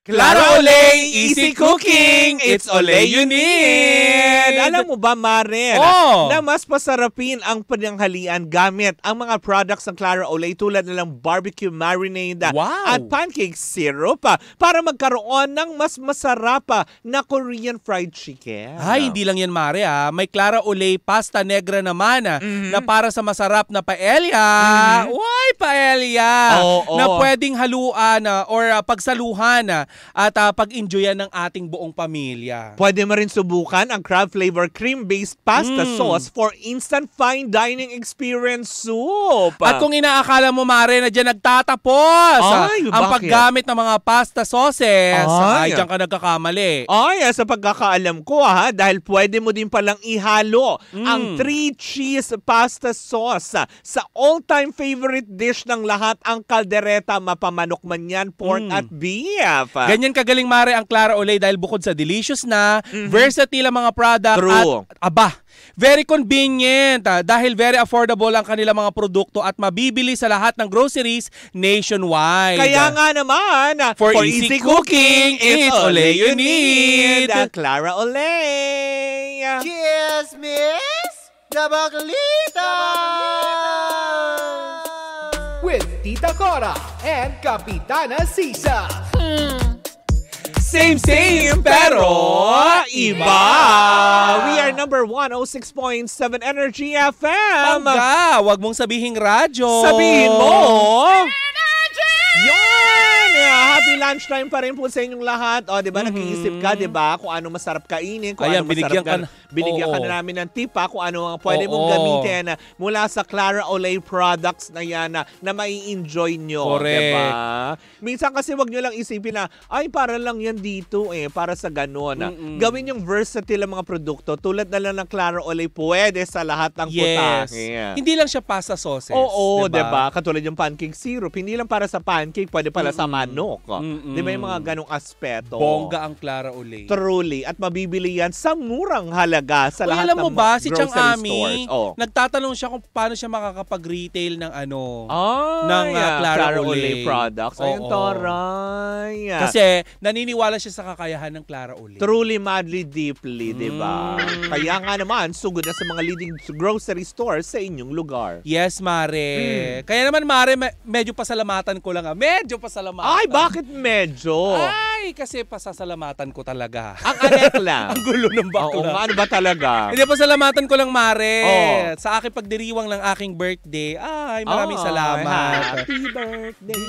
Clara Olay, easy cooking! It's Olay you need! Alam mo ba, Maren, na mas pasarapin ang pananghalian gamit ang mga products ng Clara Olay tulad nilang barbecue marinade at pancake syrup para magkaroon ng mas masarap na Korean fried chicken. Ay, hindi lang yan, Mare. May Clara Olay pasta negra naman na para sa masarap na paella. Uy, paella! Na pwedeng haluan or pagsaluhan at pag-enjoyan ng ating buong pamilya. Pwede mo rin subukan ang crab flavor cream-based pasta sauce for instant fine dining experience soup. At kung inaakala mo, Mare, na dyan nagtatapos ang paggamit ng mga pasta sauces, ay dyan ka nagkakamali. Ay, sa pagkakaalam ko dahil pwede mo din palang ihalo ang 3 cheese pasta sauce sa all-time favorite dish ng lahat, ang kaldereta, mapamanok man yan, pork at beef. Ganyan kagaling, Mare, ang Clara Olay dahil bukod sa delicious na, versatile ang mga product at very convenient dahil very affordable ang kanilang mga produkto at mabibili sa lahat ng groceries nationwide. Kaya nga naman, for easy cooking, it's Olay you need. Clara Olay. Cheers, Miss Dabaglita! With Tita Cora and Kapitana Sisa. Same pero iba. We are number 106.7 Energy FM. Pagka, wag mong sabihing radyo. Sabihin mo. Yan! Happy lunchtime pa rin po sa inyong lahat. O, di ba, nag-iisip ka, di ba, kung ano masarap kainin, kung ano masarap binigyan ka na namin ng tip, kung ano ang pwede mong gamitin mula sa Clara Olay products na yan na mai-enjoy nyo. Correct. Di ba? Minsan kasi wag nyo lang isipin na, ay, para lang yan dito para sa ganon. Gawin yung versatile ang mga produkto. Tulad na lang ng Clara Olay, pwede sa lahat ng putahe. Hindi lang siya pasta sauces. Oo, diba? Katulad yung pancake syrup, hindi lang para sa pancake, pwede pala sa manok. Di ba yung mga ganong aspeto? Bongga ang Clara Olay. Truly. At mabibili yan sa murang halaga sa lahat alam mo ng ba, si grocery Chang Ami, stores. nagtatanong siya kung paano siya makakapag-retail ng Clara Olay products. Ayun, taray. Kasi naniniwala siya sa kakayahan ng Clara Olay. Truly, madly, deeply, di ba? Kaya nga naman, sugod na sa mga leading grocery stores sa inyong lugar. Yes, Mare. Kaya naman, Mare, medyo pasalamatan ko lang. Medyo pasalamatan. Ay, bakit medyo? Ay, kasi pasasalamatan ko talaga. Ang anek lang. Ang gulo ng bakla. Oo, ano ba talaga? Hindi, pasalamatan ko lang, Mare. Sa aking pagdiriwang ng aking birthday. Ay, maraming salamat. Happy birthday.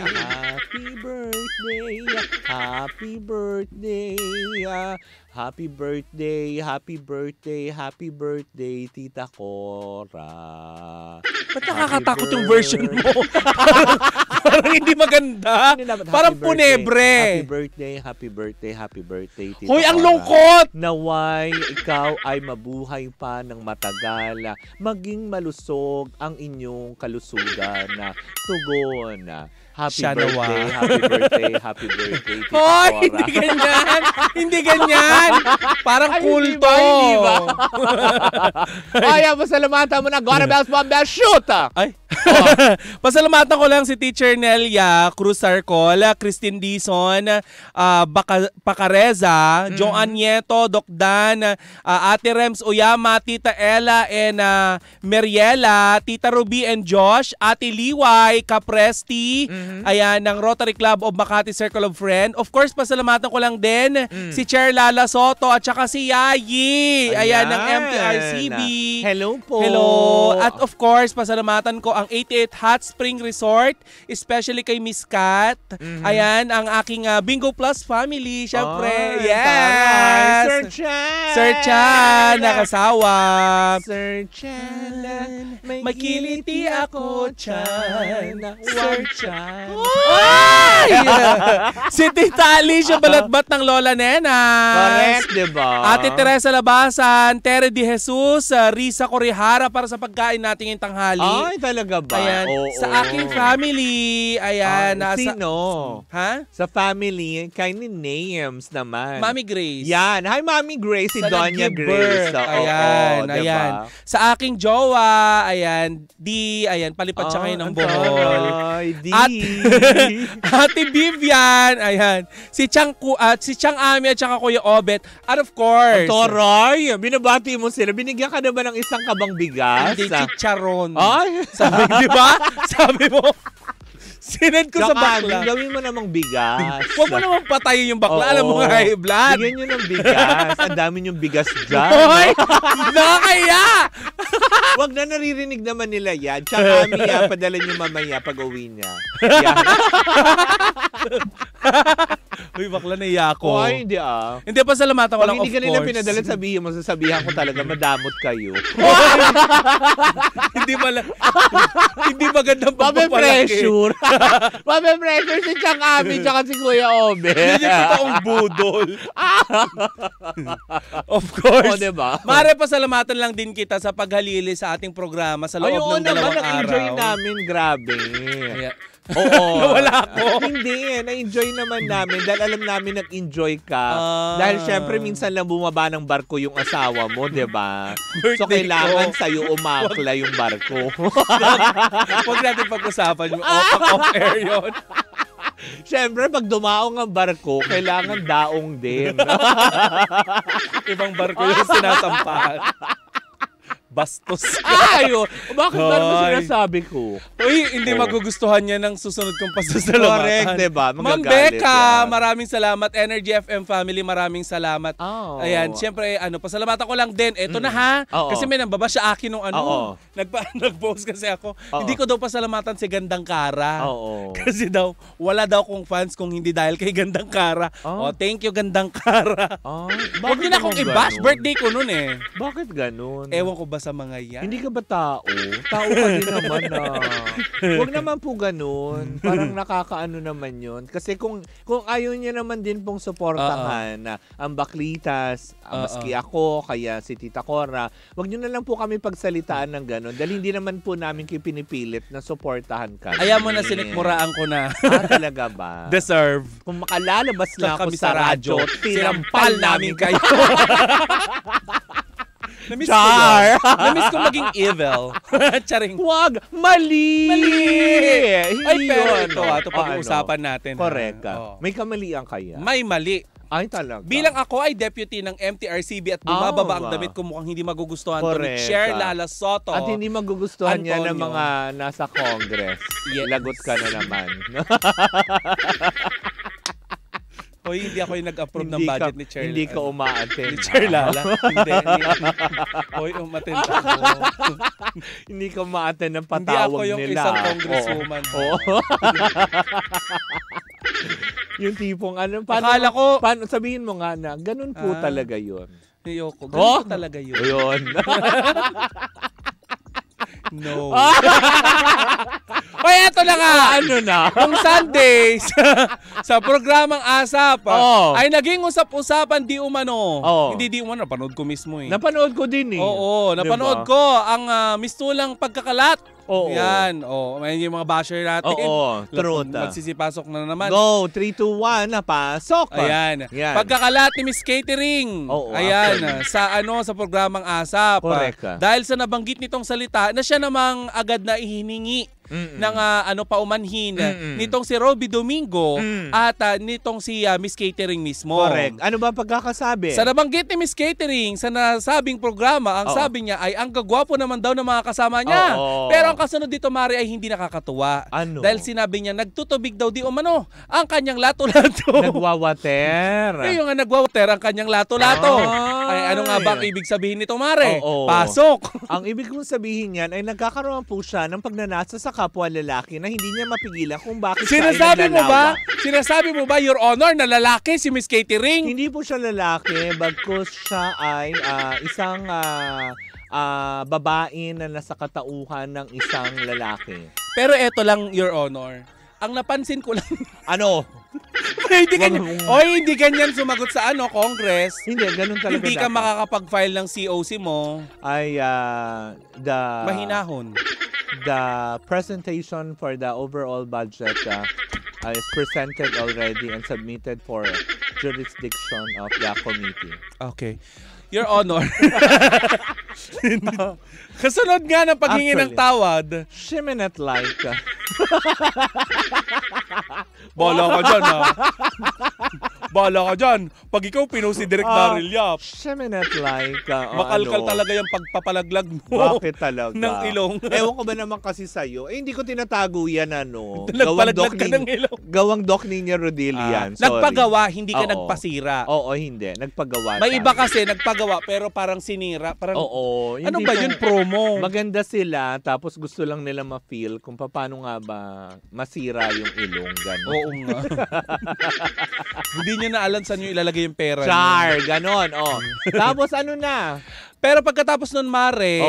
Happy birthday. Happy birthday. Happy birthday, happy birthday, happy birthday, Tita Cora. Ba't nakakatakot yung version mo? Parang hindi maganda. Parang punebre. Happy birthday, happy birthday, happy birthday, Tita Hoy, ang Cora. lungkot! Naway, ikaw ay mabuhay pa ng matagal. Maging malusog ang inyong kalusugan. Tugon. Happy birthday, happy birthday, happy birthday, Tita Hoy, Cora. hindi ganyan. Hindi ganyan. Parang kulto. Hindi ba? Ay, pasalamatan mo na. Gora Bells, Bomb Bells, shoot! Ay. Pasalamatan ko lang si Teacher Nelia Cruz Sarcol, Christine Dizon, Pacareza, Joan Nieto, Doc Dan, Ate Rems Uyama, Tita Ella and Meriela, Tita Ruby and Josh, Ate Liway, Capresti, ayan, ng Rotary Club of Makati Circle of Friends. Of course, pasalamatan ko lang din si Chair Lala Soto at saka si Yayi, ayan, ng MTRCB. Hello po. Hello. At of course, pasalamatan ko ang 88 Hot Spring Resort, especially kay Miss Kat. Ayan, ang aking Bingo Plus family, syempre. Yes! Sir Chan! Sir Chan, nakasawa. Sir Chan, may kiliti ako, Chan. Sir Chan. Ay! Si Tita Alicia Balatbat ng Lola Nena. Correct, diba? Ate Teresa Labasan, Tere Di Jesus, Risa Corihara para sa pagkain natin ngayong tanghali. Ay, talaga Talaga ba? Ayan. Oo. Sa aking family, ayan. Sino? Ha? Sa family, kay ni Names naman. Mami Grace. Yan. Hi, Mami Grace. Si Sa Doña nag-give Grace. birth. Ayan, diba? ayan. Sa aking jowa, ayan, ayan, palipad siya kayo ng Bohol. Ay, di. Ate Vivian, ayan. Si Chang Ami at saka Kuya Obet. And of course. Toray, binabati mo sila. Binigyan ka na ba ng isang kabang bigas? Hindi, chicharon. Ay! Sabi, di ba? Sabi mo, sinend ko sa bakla. Gawin mo namang bigas. Huwag mo namang patayin yung bakla. Oo. Alam mo nga, high blood. Bigyan nyo ng bigas. Ang dami yung bigas dyan. Hoy! Nakakaya! Wag na, naririnig naman nila yan. Tsaka Ami, padala nyo mamaya pag uwi niya. Yan. Uy, bakla naiya ako. Ay, hindi Hindi, pasalamatan ko Pag lang, hindi of ka nila course. pinadala, sabihin mo, sasabihan ko talaga, madamot kayo. Hindi magandang pagpapalaki. Mabe-pressure. Mabe-pressure si Chang Ami tsaka si Kuya Obe. Hindi yung totoong budol. Of course. O, diba? Mare, pasalamatan lang din kita sa paghalili sa ating programa sa loob ng 2 araw. na-enjoy namin, grabe. Kaya, Oo. Nawala ako. Hindi, na-enjoy naman namin dahil alam namin nag-enjoy ka. Dahil syempre minsan lang bumaba ng barko yung asawa mo, di ba? So Birthday kailangan ko. sa'yo umakla yung barko. Huwag natin pag-usapan yung off-air yun. Syempre, pag dumaong ang barko, kailangan daong din. Ibang barko yung sinasampahan. Bastos. Ayo, bakit ba naman Hoy. sinasabi ko? Uy, hindi magugustuhan niya ng susunod kong pasasalamatan. Correct, diba? Ma'am Magagalit Becca, yan. maraming salamat. Energy FM family, maraming salamat. Oh. Ayan, syempre, pasalamatan ko lang din. Eto na ha. Oo. Kasi may nambaba siya akin nung Oo. nag-post kasi ako. Oo. Hindi ko daw pasalamatan si Gandang Kara. Oo. Kasi daw, wala daw kong fans kung hindi dahil kay Gandang Kara. Oh. Thank you, Gandang Kara. Ay, Huwag niyo na akong i-bash. Birthday ko nun eh. Bakit ganun? Ewan ko ba sa mga yan? Hindi ka ba tao? Tao ka din naman Huwag naman po ganun. Parang nakakaano naman yun. Kasi kung ayaw niya naman din pong suportahan ang Baklitas, maski ako, kaya si Tita Cora, wag niyo na lang po kami pagsalitaan ng ganun. Dahil hindi naman po namin kayo pinipilit na suportahan ka. Ayaw mo na, sinikmuraan ko na. Talaga ba? Deserve. Kung makalalabas na ako Kami sa radyo, sinampal namin kayo. Namiss ko Char! yun. Namiss ko maging evil. Charing. Wag! Mali! Ay, Hindi pero yun. ito pag-uusapan natin. Correct ka. Oh. May kamalian kaya? May mali. Ay, talaga. Bilang ako ay deputy ng MTRCB at bumababa ang ba? damit ko, mukhang hindi magugustuhan to ni Correct Chair ka. Lala Soto. At hindi magugustuhan niya ng Antonio. mga nasa Congress. Yes. Lagot ka na naman. Hoy, hindi ako yung nag-approve ng Hindi budget ka- ni Chair. Hindi ka umaattend. Ni Chair Lala. Hindi. Hoy, umattend ako. Hindi ka umaattend ng Hindi patawag ako yung nila. isang congresswoman. Oo. Yung tipong ano, Akala ko- paano, sabihin mo nga na, ganun po talaga yun. Ayoko. Ganun talaga yun. Yun. No. Hoy, eto na nga. Ano na? Kung Sundays, sa programang ASAP, Oo. ay naging usap-usapan di umano. Oo. Hindi di umano, napanood ko mismo eh. Napanood ko din eh. Oo, napanood Diba? ko ang mistulang pagkakalat. Oo. Yan. May yung mga basher natin. Oo, truth. Magsisipasok na naman. Go, 3, 2, 1, napasok. Ayan. Yan. Pagkakalat ni Miss Catering. Oo, Ayan, actually. sa programang ASAP. Correct ka. Dahil sa nabanggit nitong salita na siya namang agad na ihiningi ng paumanhin nitong si Robby Domingo at nitong si Miss Catering mismo. Correct. Ano ba pagkakasabi? Sa nabanggit ni Miss Catering sa nasabing programa, ang sabi niya ay ang gagwapo naman daw ng mga kasama niya. Oo. Pero ang kasunod dito, Mari, ay hindi nakakatuwa. Ano? Dahil sinabi niya, nagtutubig daw di umano ang kanyang lato-lato. Nagwawater. Yung nga nagwawater ang kanyang lato-lato. Ay, ano nga ba ang ibig sabihin nito, Mare? Pasok. Ang ibig kong sabihin yan ay nagkakaroon po siya ng pagnanasa sa kapwa lalaki na hindi niya mapigilan kung bakit siya ay naglalawa. Sinasabi mo ba, Your Honor, na lalaki si Miss Catering? Hindi po siya lalaki, bagkus siya ay isang babae na nasa katauhan ng isang lalaki. Pero eto lang, Your Honor. Ang napansin ko lang, Ano? hindi ganyan sumagot sa Congress. Hindi, ganun talaga Hindi ka dapat. makakapag-file ng COC mo. Ay, Mahinahon. the presentation for the overall budget is presented already and submitted for jurisdiction of the committee. Okay. Your Honor. Kasunod nga ng paghingi ng tawad. Shiminate like. Bala ka dyan, ha? Bala ka dyan. Pag ikaw pinost si Direk Daryl Yap. Shiminate like. Makalkal talaga yung pagpapalaglag mo. Bakit talaga? Ng ilong. Ewan ko ba naman kasi sa'yo. Hindi ko tinatago yan, Nagpalaglag ka ng ilong. Gawang Doc Nina Rodilla yan. Nagpagawa, hindi ka nagpasira. Oo, hindi. Nagpagawa. May iba kasi nagpagawa pero parang sinira. Parang, oo. Ano ba yun, promo? Maganda sila, tapos gusto lang nila ma-feel kung paano nga ba masira yung ilong. Ganon. Oo nga. Hindi nyo na alam saan nyo ilalagay yung pera. Char, ganon. Tapos ano na? Pero pagkatapos nun, Mare,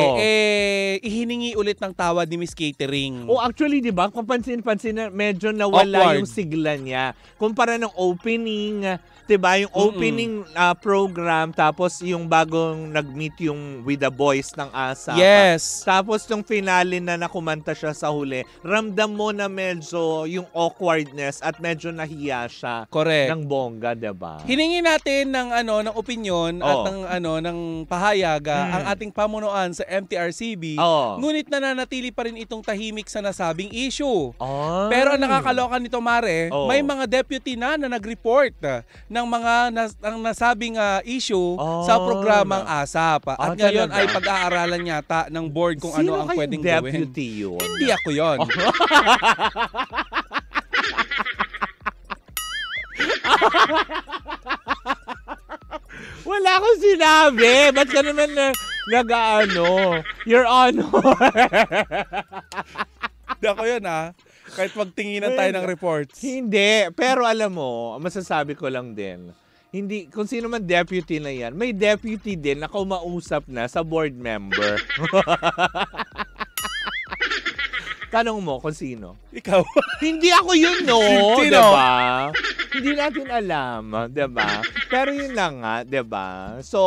ihiningi ulit ng tawad ni Miss Catering. Actually, di ba? Kung pansin-pansin na medyo nawala awkward yung sigla niya. Kumpara ng opening, di ba? Yung opening program, tapos yung bagong nag-meet yung With the Boys ng ASAP. Yes. Tapos yung finale na nakumanta siya sa huli, ramdam mo na medyo yung awkwardness at medyo nahiya siya. Correct. Ng bongga, di ba? Hiningi natin ng ng opinion at ng pahayag ang ating pamunuan sa MTRCB. Ngunit nananatili pa rin itong tahimik sa nasabing issue. Pero ang nakakaloka nito, Mare, may mga deputy na nag-report ng mga nasabing issue sa programang ASAP. At ngayon ay pag-aaralan yata ng board kung ano ang pwedeng gawin. Sino kayong deputy yun? Hindi ako yun. Wala akong sinabi. Ba't ka naman Your Honor. Hindi ako yun, Kahit magtinginan tayo ng reports. Hindi. Pero alam mo, masasabi ko lang din, hindi, kung sino man deputy na yan, may deputy din na kumausap na sa board member. Tanong mo kung sino? Ikaw. Hindi ako yun, no? Sino? Diba? Hindi natin alam, diba? Pero yun lang nga, diba? So,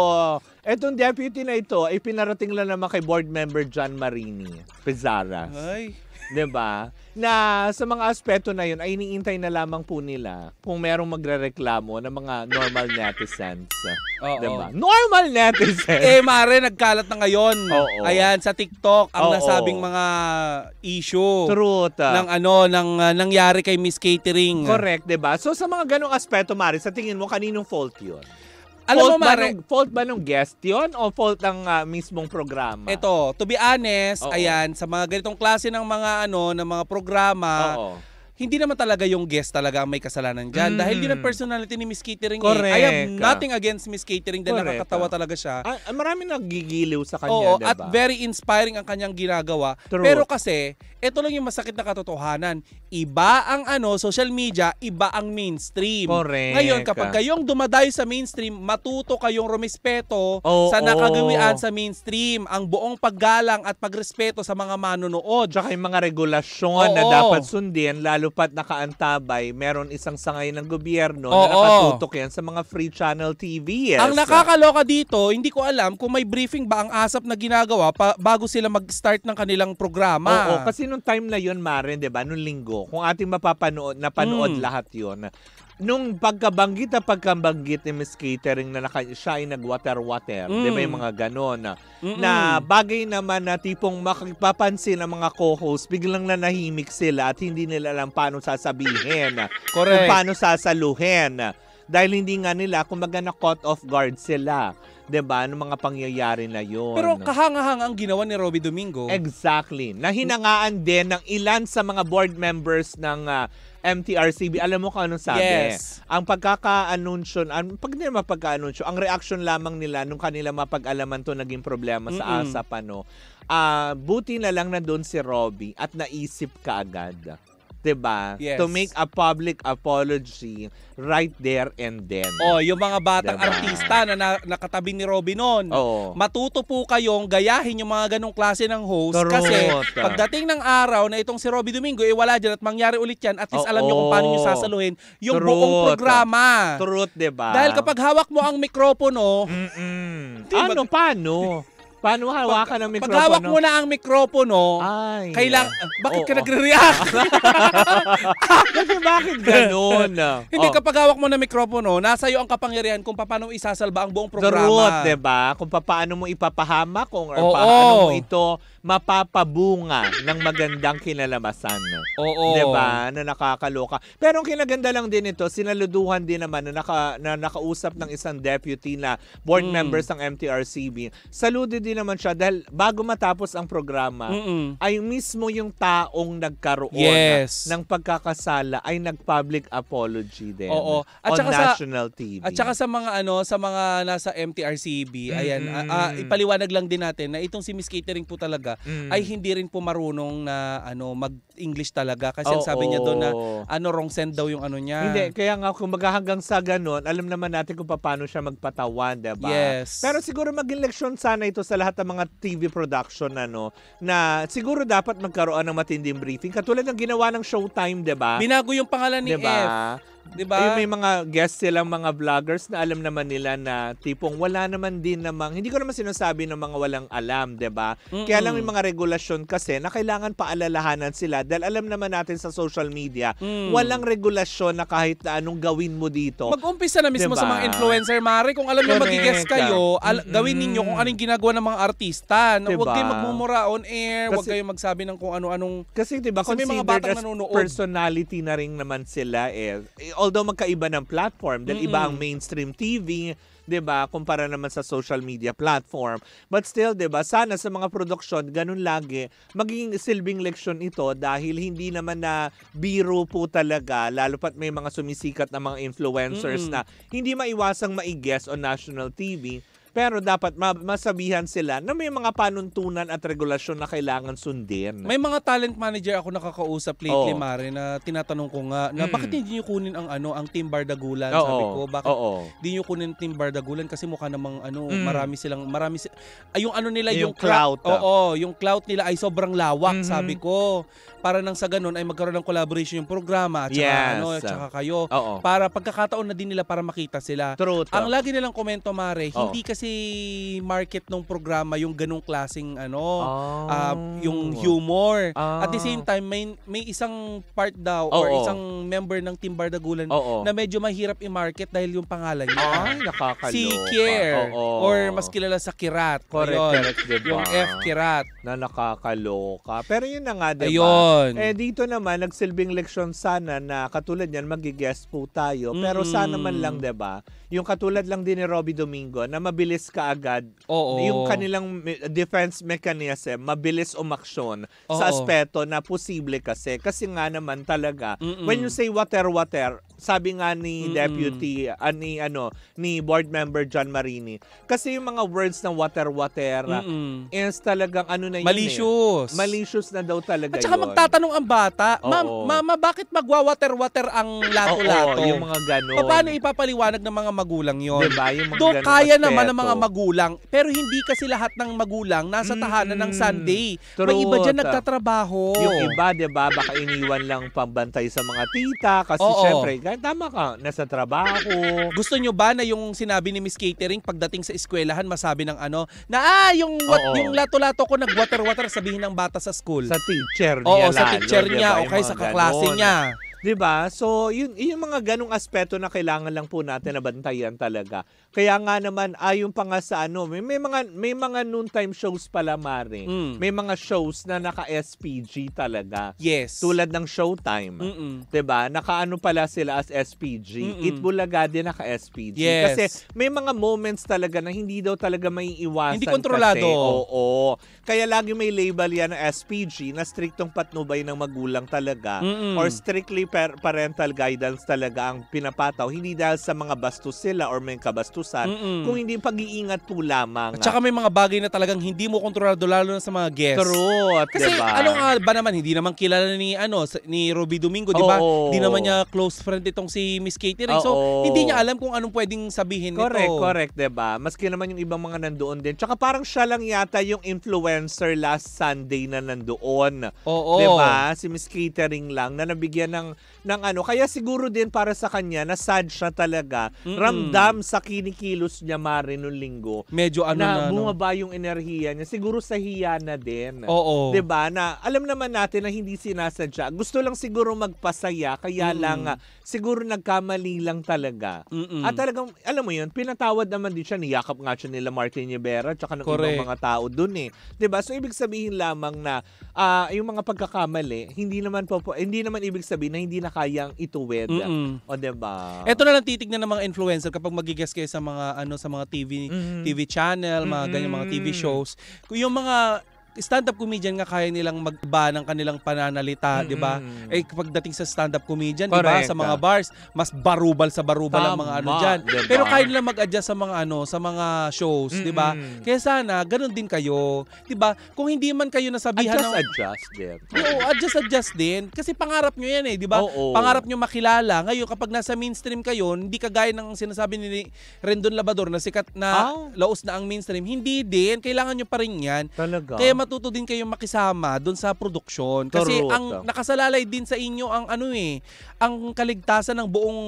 etong deputy na ito ay pinarating lang naman kay board member John Marini Pizaras. Ay. Diba? Na sa mga aspeto na yun ay iniintay na lamang po nila kung merong magrereklamo ng mga normal netizens. Diba? Normal netizens! Mare, nagkalat na ngayon. Ayan, sa TikTok, ang nasabing mga issue. Truth. Ng nangyari kay Miss Catering. Correct, diba? So sa mga ganong aspeto, Mare, sa tingin mo, kaninong fault yun? Alam mo, Mare, fault ba nung guest yun o fault ng mismong programa? Ito, to be honest, ayan, sa mga ganitong klase ng mga ng mga programa, hindi naman talaga yung guest talaga ang may kasalanan dyan. Dahil yun ang personality ni Miss Catering. Correct. I have nothing against Miss Catering dahil nakakatawa talaga siya. Marami nagigiliw sa kanya, diba? At very inspiring ang kanyang ginagawa. True. Pero kasi, ito lang yung masakit na katotohanan. Iba ang social media, iba ang mainstream. Correct. Ngayon, kapag kayong dumadayo sa mainstream, matuto kayong rumispeto sa nakagawian sa mainstream. Ang buong paggalang at pagrespeto sa mga manonood. Tsaka yung mga regulasyon na dapat sundin, lalo pat nakaantabay, meron isang sangay ng gobyerno na nakatutok yan sa mga free channel TV. Yes. Ang nakakaloka dito, hindi ko alam kung may briefing ba ang ASAP na ginagawa bago sila mag-start ng kanilang programa. Kasi nung time na yun, Maren, diba, nung linggo, kung ating napanood lahat yun, nung pagkabanggit ni Miss Catering na siya ay nag-water-water, diba yung mga ganon, na bagay naman na tipong makipapansin ng mga co-host, biglang nanahimik sila at hindi nila alam paano sasabihin, kung paano sasaluhin. Dahil hindi nga nila, kumbaga na-caught off guard sila. Diba? Ano mga pangyayari na yun. Pero kahanga-hanga ang ginawa ni Robby Domingo. Exactly. Nahinangaan din ng ilan sa mga board members ng MTRCB. Alam mo kung anong sabi? Yes. Ang pagkaka-anunsyo, pag nila mapagka-anunsyo, ang reaction lamang nila nung kanila mapag-alaman to naging problema sa ASAP, buti na lang na doon si Robby at naisip ka agad. Diba? Yes. To make a public apology right there and then. Yung mga batang artista na nakatabi ni Robby noon. Matuto po kayong gayahin yung mga ganong klase ng host. Kasi pagdating ng araw na itong si Robby Domingo, wala dyan at mangyari ulit yan, at least alam nyo kung paano nyo sasaluhin yung buong programa. Truth, diba? Dahil kapag hawak mo ang mikropono, paano? Paano hawakan ng mikropono? Paghawak mo na ang mikropono, bakit ka nagre-react? Kasi bakit ganun? Hindi, kapag hawak mo ng mikropono, nasa iyo ang kapangyarihan kung paano isasalba ang buong programa. Truth, diba? Kung paano mo ipapahamak or paano mo ito mapapabunga ng magandang kinalamasan. Oo. Diba? Na nakakaloka. Pero ang kinaganda lang din ito, sinaluduhan din naman na nakausap ng isang deputy na board members ng MTRCB. Saludo din naman siya dahil bago matapos ang programa, ay mismo yung taong nagkaroon ng pagkakasala ay nag-public apology din. Oo. At on national TV. At saka sa mga sa mga nasa MTRCB, ayan, ipaliwanag lang din natin na itong si Miss Catering po talaga ay hindi rin po marunong na mag-English talaga kasi ang sabi niya doon na wrong send daw yung niya. Hindi, kaya nga kumbaga hanggang sa ganun, alam naman natin kung paano siya magpatawan, diba? Yes. Pero siguro maging leksyon sana ito sa lahat ng mga TV production na siguro dapat magkaroon ng matinding briefing katulad ng ginawa ng Showtime, diba? Binago yung pangalan ni diba? F. Diba? May mga guests silang mga vloggers na alam naman nila na tipong wala naman din namang, hindi ko naman sinasabi ng mga walang alam, diba? Kaya lang may mga regulasyon kasi na kailangan paalalahanan sila dahil alam naman natin sa social media, walang regulasyon na kahit na anong gawin mo dito. Mag-umpisa na mismo sa mga influencer, Mari. Kung alam niyo mag-guest kayo, gawin ninyo kung anong ginagawa ng mga artista. Huwag kayong magmumura on air, huwag kayong magsabi ng kung ano-anong... Kasi diba, may mga batang nanonood. Personality na rin naman sila although magkaiba ng platform dahil iba ang mainstream TV, 'di ba, kumpara naman sa social media platform. But still, 'di ba, sana sa mga produksyon ganun lagi magiging silbing leksyon ito dahil hindi naman na biro po talaga lalo pat may mga sumisikat na mga influencers na hindi maiwasang mai-guest on national TV. Pero dapat masabihan sila na may mga panuntunan at regulasyon na kailangan sundin. May mga talent manager ako nakakausap lately, Mare, na tinatanong ko nga na bakit hindi niyo kunin ang Team Bardagulan? Sabi ko, bakit hindi niyo kunin Team Bardagulan kasi mukha namang marami yung nila yung clout. Yung clout nila ay sobrang lawak, sabi ko. Para nang sa ganun ay magkaroon ng collaboration yung programa at saka tsaka kayo. Para pagkakataon na din nila para makita sila. True. Ang lagi nilang komento, Mare, hindi kasi market ng programa yung ganung klaseng yung humor. At the same time may isang part daw or isang member ng Team Bardagulan na medyo mahirap i-market dahil yung pangalan niya. Nakakaloka. Si Kier or mas kilala sa Kirat. Correct, diba? Yung F Kirat. Na nakakaloka. Pero yun na nga, diba? Ayun. Dito naman nagsilbing leksyon sana na katulad yan magi-guest po tayo. Pero sana man lang, diba? Yung katulad lang din ni Robby Domingo na mabilis kaagad. Yung kanilang defense mechanism, mabilis umaksyon sa aspeto na posible kasi nga naman talaga when you say water, sabi nga ni deputy ni board member John Marini, kasi yung mga words ng water is talagang malicious na daw talaga. At saka magtatanong ang bata, Mama, bakit magwa-water ang lato-lato? Yung mga ganon. Paano ipapaliwanag ng mga magulang yon? Diba? Doon kaya naman ng mga magulang, pero hindi kasi lahat ng magulang nasa tahanan ng Sunday. May iba dyan nagtatrabaho. Yung iba, diba, baka iniwan lang pambantay sa mga tita kasi syempre, tama ka, nasa trabaho. Gusto nyo ba na yung sinabi ni Miss Catering pagdating sa eskwelahan, masabi ng yung lato-lato ko nag-water, sabihin ng bata sa school? Sa teacher niya sa teacher niya o kaya sa kaklase niya. Diba? So, yun mga ganong aspeto na kailangan lang po natin nabantayan talaga. Kaya nga naman, ayon pa nga sa may mga noontime shows pala, Mare. May mga shows na naka-SPG talaga. Yes. Tulad ng Showtime. Diba? Naka-ano pala sila as SPG. Itbulaga din naka-SPG. Yes. Kasi may mga moments talaga na hindi daw talaga maiiwasan. Hindi kontrolado. Kasi, oo. Kaya lagi may label yan na SPG na striktong patnubay ng magulang talaga. Or strictly parental guidance talaga ang pinapataw, hindi dahil sa mga bastos sila or may kabastusan, kung hindi pag-iingat po lamang. At saka may mga bagay na talagang hindi mo kontrolado lalo na sa mga guests. True. Kasi diba? ano nga ba naman, hindi naman kilala ni Robby Domingo, di ba? Hindi naman niya close friend itong si Miss Catering. So, hindi niya alam kung anong pwedeng sabihin nito. Correct, diba? Maski naman yung ibang mga nandoon din. Tsaka parang siya lang yata yung influencer last Sunday na nandoon. Diba? Si Miss Catering lang na nabigyan ng ng ano. Kaya siguro din para sa kanya, na sad siya talaga. Ramdam sa kinikilos niya, Mare, nung linggo. Medyo ano na na. bumaba yung enerhiya niya. Siguro sa hiya na din. Oo. 'Di ba? Na alam naman natin na hindi sinasadya. Gusto lang siguro magpasaya, kaya lang siguro nagkamali lang talaga. At talagang, alam mo yun, pinatawad naman din siya. Niyakap nga siya nila Martin Rivera tsaka ng ibang mga tao dun eh. 'Di ba? So ibig sabihin lamang na yung mga pagkakamali, hindi naman ibig sabihin na hindi na kayang ituwid. O 'di ba? Ito na lang titignan ng mga influencer kapag magigest kayo sa mga sa mga TV channel, mga ganyan mga TV shows. Yung mga stand-up comedian nga kaya nilang magba ng kanilang pananalita, di ba? Eh kapag dating sa stand-up comedian, di ba, sa mga bars, mas barubal ang mga ano diyan. Diba? Pero kaya nilang mag-adjust sa mga sa mga shows, di ba? Kaya sana ganun din kayo, di ba? Kung hindi man kayo nasabihan adjust din. Oo, adjust din kasi pangarap nyo yan eh, di ba? Pangarap nyo makilala. Ngayon kapag nasa mainstream kayo, hindi kagaya ng sinasabi ni Rendon Labador na sikat na laos na ang mainstream, hindi din, kailangan nyo pa rin yan. Talaga. Kaya matuto din kayong makisama doon sa produksyon. Kasi ang nakasalalay din sa inyo ang ang kaligtasan ng buong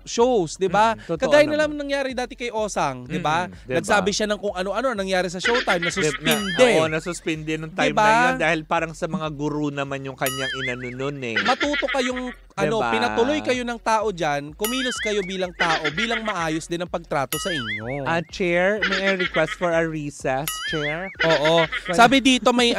shows, 'di ba? Kagaya na lang nangyari dati kay Osang, 'di ba? Nagsabi siya ng kung ano-ano nangyari sa Showtime, nasuspinde. Oo, nasuspinde nung time na 'yon dahil parang sa mga guru naman yung kanyang inano noon eh. Matuto kayong pinatuloy kayo ng tao diyan, kumilos kayo bilang tao, bilang maayos din ang pagtrato sa inyo. Chair, may request for a recess, Chair? Oo. Sabi dito may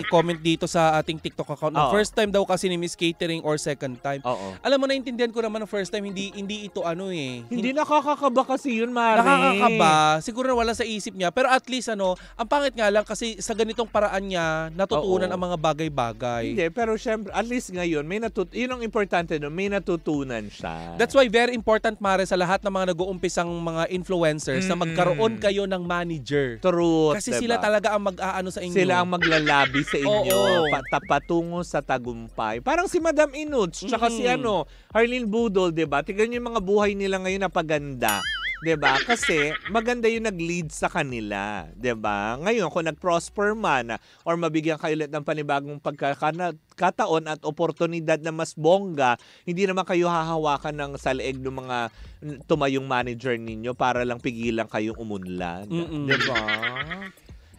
comment dito sa ating TikTok account. First time daw kasi ni Miss Catering or second time. Alam mo, naintindihan ko naman ng first time, hindi ito Hindi nakakakaba kasi yun, Mare. Nakakakaba. Siguro wala sa isip niya. Pero at least ang pangit nga lang kasi sa ganitong paraan niya natutunan ang mga bagay-bagay. Hindi, pero syempre, at least ngayon, yun ang importante doon, may natutunan siya. That's why very important, Mare, sa lahat ng mga nag-uumpisang mga influencers na magkaroon kayo ng manager. True. Kasi sila talaga ang mag-aano sa inyo. Sila ang maglalabi sa inyo. Patungo sa tagumpay. Parang si Madam Inuts, tsaka si Harleen Budol, 'di ba? Tingnan niyo yung mga buhay nila ngayon na paganda. 'Di ba? Kasi maganda yung nag-lead sa kanila, 'di ba? Ngayon kung nag-prosper man or mabigyan kayo ulit ng panibagong pagkakataon at oportunidad na mas bongga, hindi naman kayo hahawakan ng saleeg ng mga tumayong manager ninyo para lang pigilan kayong umunlad. 'Di ba?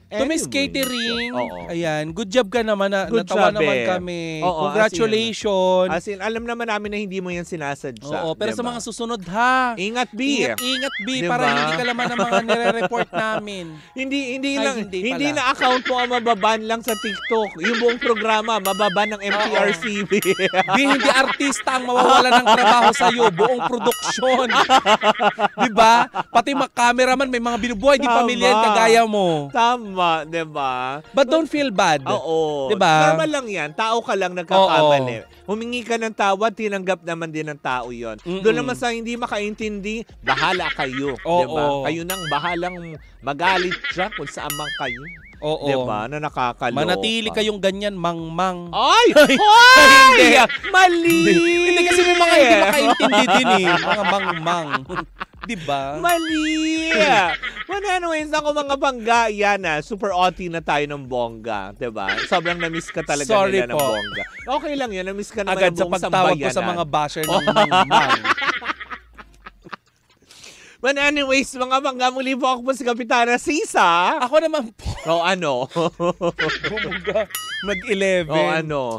To Miss Catering, ayan, good job ka naman, natawa naman kami. Congratulations. As in, alam naman namin na hindi mo yan sinasadya. Pero sa mga susunod ha. Ingat, B. Ingat, B, para hindi ka laman ng mga nire-report namin. Hindi na account mo ang mababan lang sa TikTok. Yung buong programa, mababan ng MTRCB. B, hindi artista ang mawawala ng trabaho sa'yo, buong produksyon. Diba? Pati mga cameraman, may mga binubuhay, di pamilya kagaya mo. Tama. Diba? But don't feel bad. Oo. Diba? Normal lang yan. Tao ka lang nagkakamali. Humingi ka ng tawad, tinanggap naman din ng tao yon. Doon naman sa hindi makaintindi, bahala kayo. Diba? Kayo nang bahalang magalit siya kung saan man kayo. Diba? Na nakakaloka. Manatili kayong ganyan, mang-mang. Ay! Hindi! Mali! Hindi kasi may mga hindi makaintindi din eh. Mga mang-mang. Diba? Mali! Anyways, ako mga bangga, yan super OT na tayo ng bongga. Diba? Sobrang na-miss ka talaga nila ng bongga. Okay lang yun, na-miss ka naman agad ng buong sa pagtawag ko sa mga basher ng mang-mang. But anyways, mga bangga, muli po ako po si Kapitana Sisa. Ako naman po. Bumuga. Mag-11.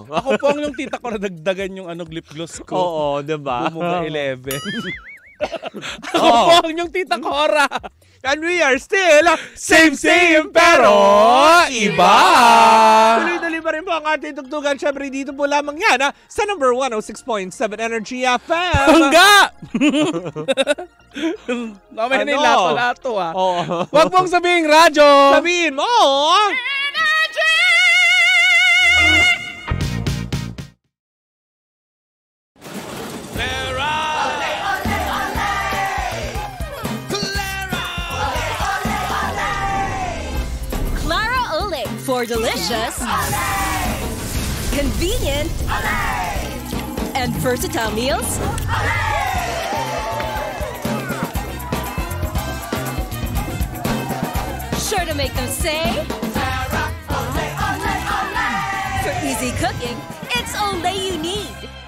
Ako po ang yung tita ko na dagdagan yung lip gloss ko. Diba? Bumuga 11. Ako po ang yung tita Cora. And we are still same pero iba. Tuloy-tuloy pa rin po ang ating tugtugan. Siyempre dito po lamang yan sa number 106.7 Energy FM. Hangga! Mamaya na yung lato-lato Huwag mong sabihin radyo. Sabihin mo. Energy! For delicious, convenient, and versatile meals, sure to make them say, for easy cooking It's Olay You Need.